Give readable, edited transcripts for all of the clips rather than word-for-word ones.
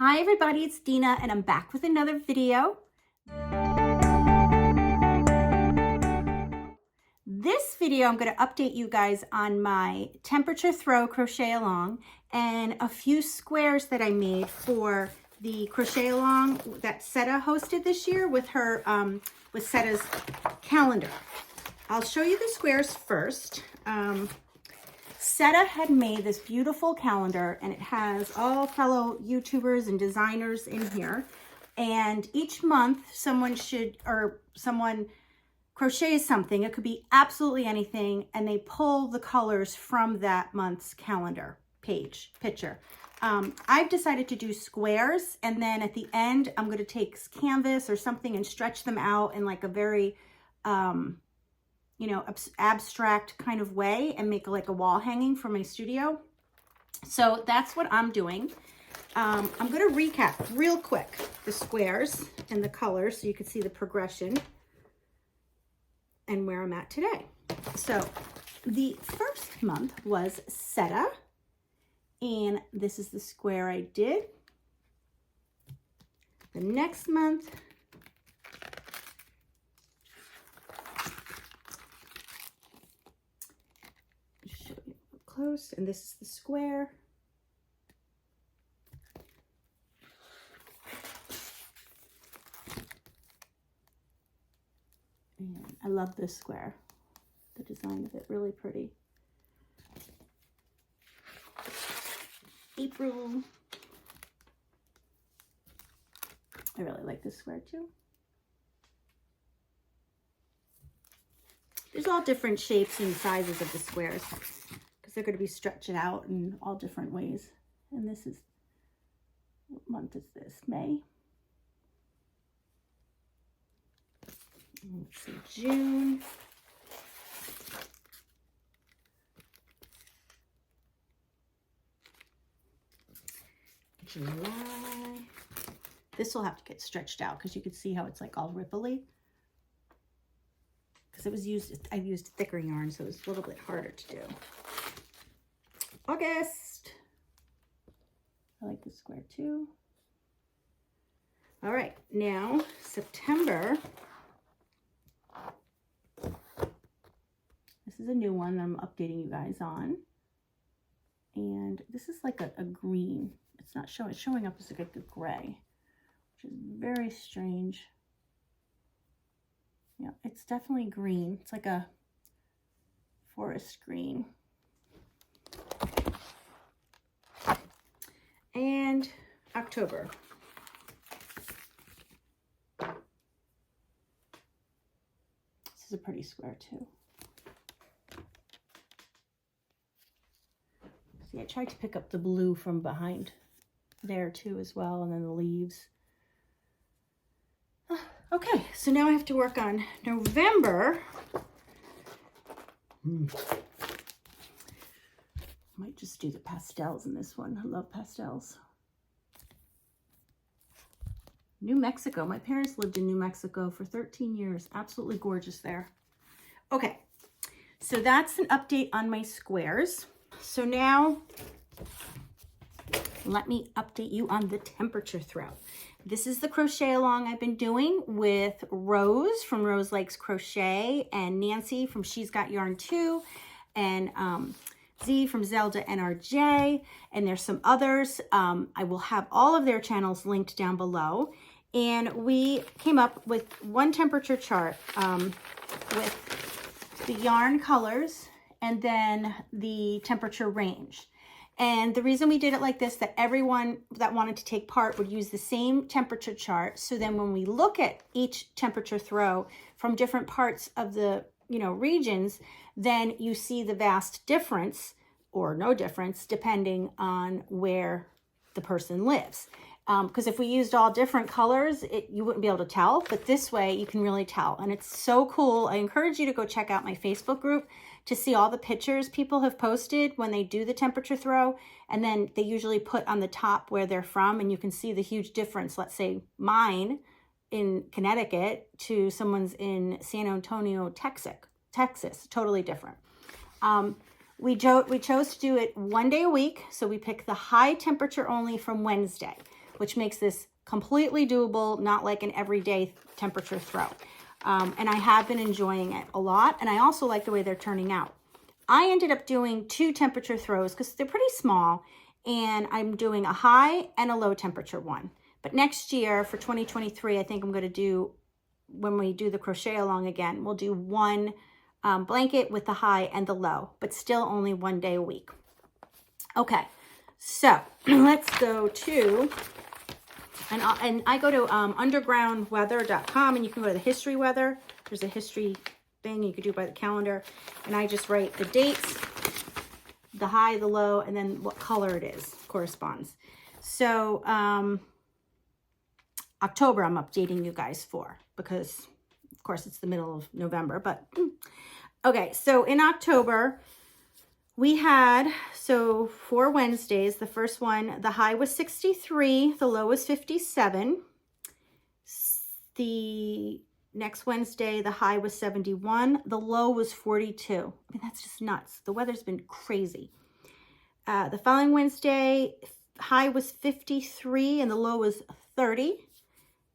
Hi everybody, it's Dina and I'm back with another video. This video I'm going to update you guys on my temperature throw crochet along and a few squares that I made for the crochet along that Seta hosted this year with her with Seta's calendar. I'll show you the squares first. Seta had made this beautiful calendar and it has all fellow YouTubers and designers in here. And each month someone crochets something. It could be absolutely anything. And they pull the colors from that month's calendar picture. I've decided to do squares. And then at the end, I'm going to take canvas or something and stretch them out in like a very, abstract kind of way and make like a wall hanging for my studio. So that's what I'm doing. I'm going to recap real quick the squares and the colors so you can see the progression and where I'm at today. So the first month was Seta, and this is the square I did. The next month, show you up close, and this is the square. And I love this square. The design of it, really pretty. April. I really like this square too. There's all different shapes and sizes of the squares because they're going to be stretched out in all different ways. And this is, what month is this? May. Let's see, June. July. This will have to get stretched out because you can see how it's like all ripply. Because I used thicker yarn, so it was a little bit harder to do. August. I like this square too. All right, now September. This is a new one that I'm updating you guys on. And this is like a green. It's not showing, it's showing up as like a gray, which is very strange. Yeah, it's definitely green. It's like a forest green. And October. This is a pretty square too. See, I tried to pick up the blue from behind there too as well, and then the leaves. Okay, so now I have to work on November. Might just do the pastels in this one. I love pastels. New Mexico. My parents lived in New Mexico for 13 years. Absolutely gorgeous there. Okay, so that's an update on my squares. So now let me update you on the temperature throw. This is the crochet along I've been doing with Rose from Rose Likes Crochet and Nancy from She's Got Yarn Too, and Z from Zelda NRJ, and there's some others. I will have all of their channels linked down below. And we came up with one temperature chart with the yarn colors and then the temperature range. And the reason we did it like this, that everyone that wanted to take part would use the same temperature chart. So then when we look at each temperature throw from different parts of the, regions, then you see the vast difference or no difference depending on where the person lives. Because if we used all different colors, you wouldn't be able to tell, but this way you can really tell. And it's so cool. I encourage you to go check out my Facebook group to see all the pictures people have posted when they do the temperature throw. And then they usually put on the top where they're from, and you can see the huge difference. Let's say mine in Connecticut to someone's in San Antonio, Texas, totally different. We chose to do it one day a week. So we picked the high temperature only from Wednesday. which makes this completely doable, not like an everyday temperature throw. And I have been enjoying it a lot. And I also like the way they're turning out. I ended up doing 2 temperature throws because they're pretty small. And I'm doing a high and a low temperature one. But next year for 2023, I think I'm going to do, when we do the crochet along again, we'll do 1 blanket with the high and the low, but still only 1 day a week. Okay, so let's go to, and I go to undergroundweather.com, and you can go to the history weather. There's a history thing you could do by the calendar, and I just write the dates, the high, the low, and then what color it is corresponds. So October I'm updating you guys for, because of course it's the middle of November, but okay. So in October we had, so 4 Wednesdays, the first one, the high was 63, the low was 57. The next Wednesday, the high was 71, the low was 42. I mean, that's just nuts. The weather's been crazy. The following Wednesday, high was 53 and the low was 30.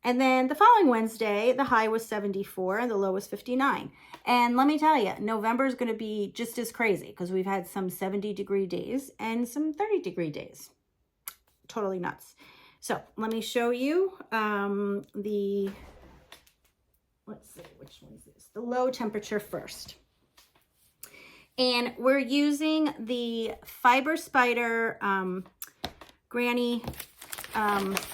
And then the following Wednesday, the high was 74 and the low was 59. And let me tell you, November is going to be just as crazy because we've had some 70-degree days and some 30-degree days. Totally nuts. So let me show you let's see, which one is this? The low temperature first. And we're using the Fiber Spider Granny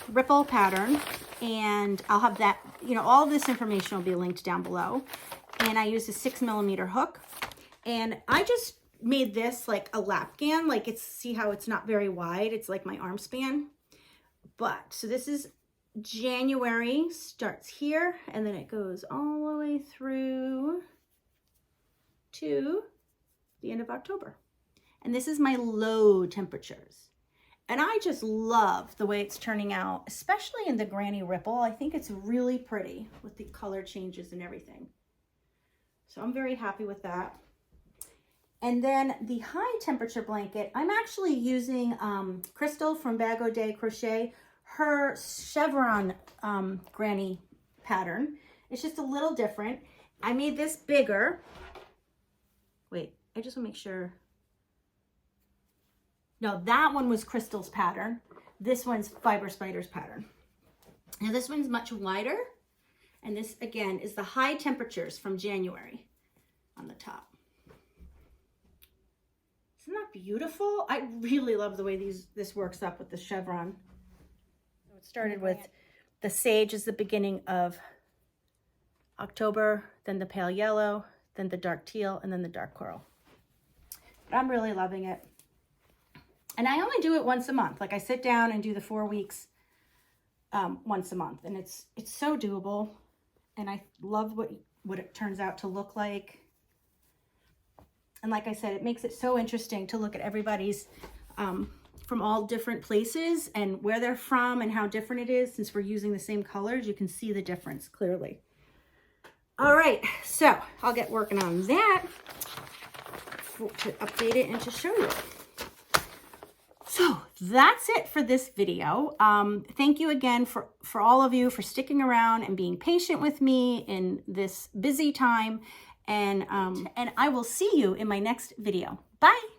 ripple pattern. And I'll have that, you know, all this information will be linked down below. And I used a 6mm hook. And I just made this like a lap gan, like it's, see how it's not very wide. It's like my arm span. But, so this is January, starts here, and then it goes all the way through to the end of October. And this is my low temperatures. And I just love the way it's turning out, especially in the Granny Ripple. I think it's really pretty with the color changes and everything. So I'm very happy with that. And then the high temperature blanket, I'm actually using Crystal from Bag O' Day Crochet, her chevron granny pattern. It's just a little different. I made this bigger. Wait, I just want to make sure. No, that one was Crystal's pattern. This one's Fiber Spider's pattern. Now this one's much wider. And this, again, is the high temperatures from January on the top. Isn't that beautiful? I really love the way this works up with the chevron. So it started with the sage is the beginning of October, then the pale yellow, then the dark teal, and then the dark coral. But I'm really loving it. And I only do it once a month. Like I sit down and do the 4 weeks once a month. And it's so doable. And I love what it turns out to look like. And like I said, it makes it so interesting to look at everybody's from all different places and where they're from and how different it is. Since we're using the same colors, you can see the difference clearly. All right, so I'll get working on that to update it and to show you. So that's it for this video. Thank you again for all of you for sticking around and being patient with me in this busy time. And I will see you in my next video. Bye.